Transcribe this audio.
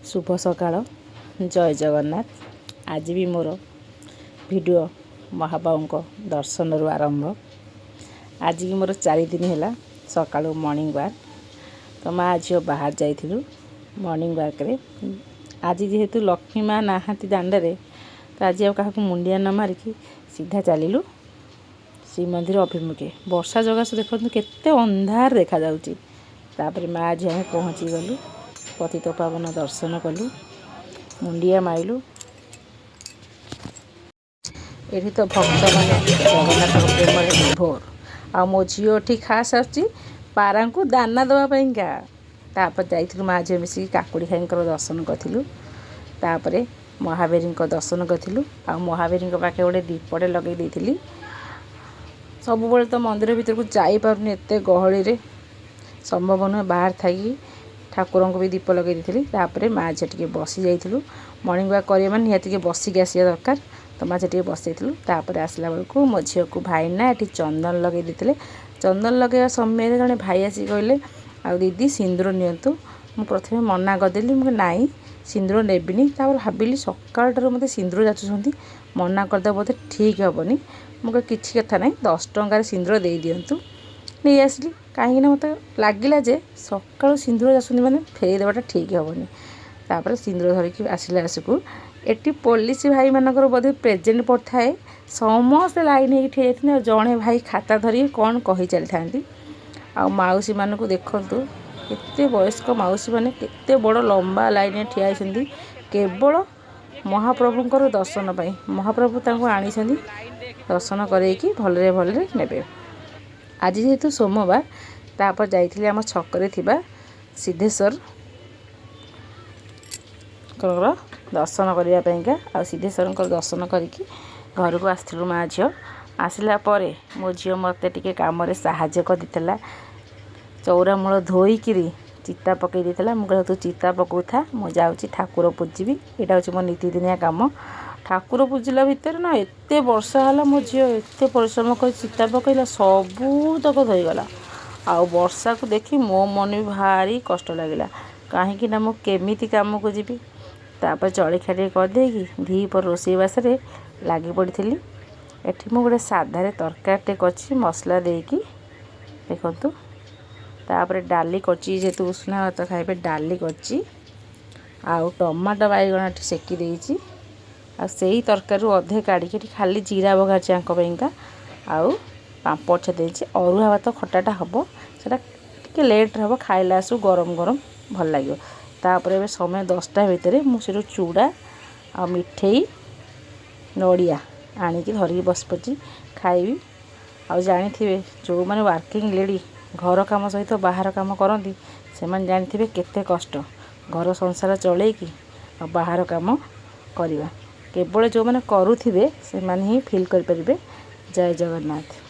शुभ सकाळ जय जगन्नाथ। आज भी मोर वीडियो महाबाबू दर्शन रु आरंभ। आज भी मोर 4 दिन है सका मॉर्निंग वॉक। तो माँ झील बाहर जाइलु मॉर्निंग वॉक रे। आज जेहेतु लक्ष्मी माँ नहांती दांडे तो आज क्या मुंडिया न मारिकी सीधा चलू श्रीमंदिर अभिमुखे। वर्षा जगह देखो केते अंधार देखा जाउची। तापर माँ झी आम पहुँची गलु पतित पावन दर्शन कलु मुंडिया माइलु। ये तो भक्त मैंने जगन्नाथ प्रेम विभोर आ मो झील खास आसी पारा को दाना देवाईका। तापर जाइलु माँ झी मिसिक काकुड़ी खाई दर्शन करूँ। तापर महावीर दर्शन करूँ। आ महावीर पाखे गोटे दीपटे लगे देती। सब बेले तो मंदिर भीतर को जापारे एत गहली संभव नुहे बाहर थी ठाकुर को भी दीप लगे दी। तापर माँ झी टे बसी जाइलु मॉर्निंग वॉक करिया माने निहाती बसिक आसिया दरकार। तो माँ झी टे बस जाइलु। तापर आसला बेलू मो झील को भाईना ये चंदन लगे देते। चंदन लगे समय जड़े भाई आसी कहले आ दीदी सिंदूर नियंतु। मु प्रथम मना करदेली मुझे नाई सिंदूर नेबिनी। भाविली सकाल मत सिंदूर जाचुंट मना करदे बोधे ठीक हेनी। मुझे किसी कथा ना 10 टंकार सिंदूर दे दिंतु नहीं आसली कहीं मत लगिला जे सका सिंदूर जाचुंट मैंने फेरी देवाटा ठीक हेनी। तापर सिंदूर धरिकी आसला आसकू एटी पुलिस भाई मानकर बोधे प्रेजेंट पड़ता है। समस्ते लाइन हो ठिया जड़े भाई खाता धरिकी कौन कही चली था। आ मौसी मानक देखु केते वयस्क मौसी मैंने केते बड़ लंबा लाइन ठिया केवल महाप्रभुंर दर्शन पाई। महाप्रभु आनी दर्शन करके भलरे भलरे नेबे। आज जेहेतु सोमवार तापर जाइए आम छकरे थिबा सिद्धेश्वर दर्शन करने। आ सिद्धेश्वर दर्शन करके घर को आसलु माँ झील। आसला परे मो झील मत टे कम साहाय्य कर देला। चौरा मूल धोईकी चिता पकई देला। मुझे तू चिता पकऊ था मु जाऊँगी ठाकुर पूजिबी। यहाँ हूँ मो नीतिदिनिया कम। ठाकुर पूजिला भितर ना एत वर्षा है मो झील एत परिश्रम कर चिता पकईला सबूतक धोईगला। आ वर्षा को देखी मो मन भी भारी कष्ट लगे कहीं ना मुझे कम को जीवी। तापर जलखिया टे करदेकी धीपर रोषेईबास लगी पड़ी। एठी मु गोटे साधारे तरकारीटे कर मसला देकी देखु। तापर डाली करची जेहेतु उष्णा भात खाइबे डाली करची आउ टमाटो बैगण सेकी देइची। आ सेही तरकारी अधे काढ़ी खाली जीरा बघारची आंका आउ पांपड़ छेदेची। अरुआ भात खटाटा हम से लेट हम खाइला आसु गरम गरम भल लगे। तापर ए समय 10टा भितर मुझे चूड़ा आ मिठेई नड़िया आनिकी धरिकी बस पड़ी खाइबी। आ जानी जो मैंने वर्किंग लेडी घर काम सहित बाहर काम करती से जानी केते कष्ट घर संसार चलैकी बाहर काम करवा। केवल जो मैंने करुथिबे से माने ही फील करें। जय जगन्नाथ।